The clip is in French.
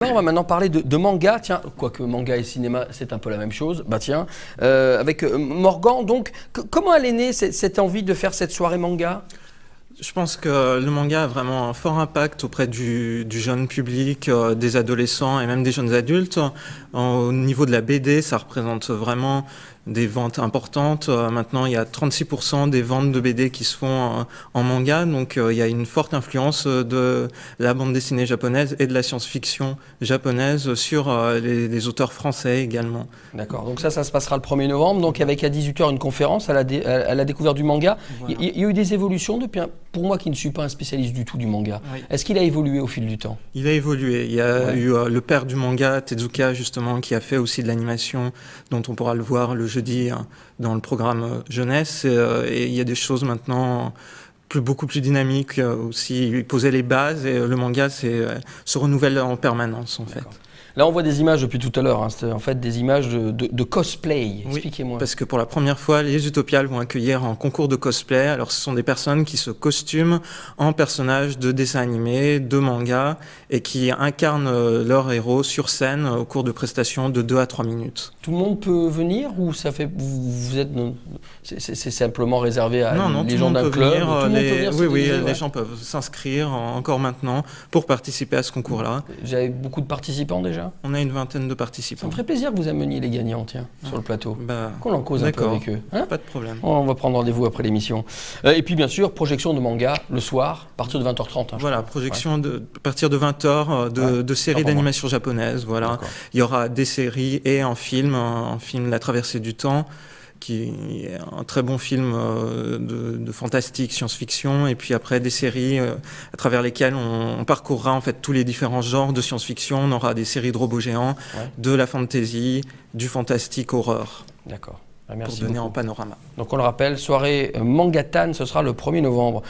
On va maintenant parler de manga, tiens, quoique manga et cinéma, c'est un peu la même chose, bah tiens, avec Morgan, donc, comment elle est née cette envie de faire cette soirée manga? Je pense que le manga a vraiment un fort impact auprès du jeune public, des adolescents et même des jeunes adultes. Au niveau de la BD, ça représente vraiment des ventes importantes. Maintenant, il y a 36% des ventes de BD qui se font en manga, donc il y a une forte influence de la bande dessinée japonaise et de la science-fiction japonaise sur les auteurs français également. D'accord, donc ça se passera le 1er novembre, donc avec à 18 h une conférence à la découverte du manga. Voilà. Il y a eu des évolutions depuis, pour moi qui ne suis pas un spécialiste du tout du manga. Oui. Est-ce qu'il a évolué au fil du temps? Il a évolué. Il y a eu le père du manga, Tezuka, justement, qui a fait aussi de l'animation, dont on pourra le voir le jeudi dans le programme jeunesse. Et il y a des choses maintenant beaucoup plus dynamiques aussi. Il posait les bases et le manga se renouvelle en permanence, en fait. Là, on voit des images depuis tout à l'heure, hein. C'est en fait des images de cosplay. Expliquez-moi. Oui, parce que pour la première fois, les Utopiales vont accueillir un concours de cosplay. Alors, ce sont des personnes qui se costument en personnages de dessins animés, de mangas, et qui incarnent leur héros sur scène au cours de prestations de 2 à 3 minutes. Tout le monde peut venir ou ça fait vous êtes c'est simplement réservé à les gens d'un club? Oui, les gens peuvent s'inscrire encore maintenant pour participer à ce concours-là. J'avais beaucoup de participants déjà? On a une vingtaine de participants. Ça me ferait plaisir que vous ameniez les gagnants, tiens, sur le plateau. Qu'on en cause un peu avec eux. Hein? Pas de problème. On va prendre rendez-vous après l'émission. Et puis bien sûr, projection de manga le soir, à partir de 20 h 30. Hein, voilà, projection à partir de 20 h de séries d'animation japonaise. Voilà. Il y aura des séries et un film La Traversée du Temps, qui est un très bon film de fantastique, science-fiction, et puis après des séries à travers lesquelles on parcourra en fait tous les différents genres de science-fiction. On aura des séries de robots géants, de la fantasy, du fantastique, horreur. D'accord. Merci pour donner beaucoup. en panorama. Donc on le rappelle, soirée Mangatan, ce sera le 1er novembre.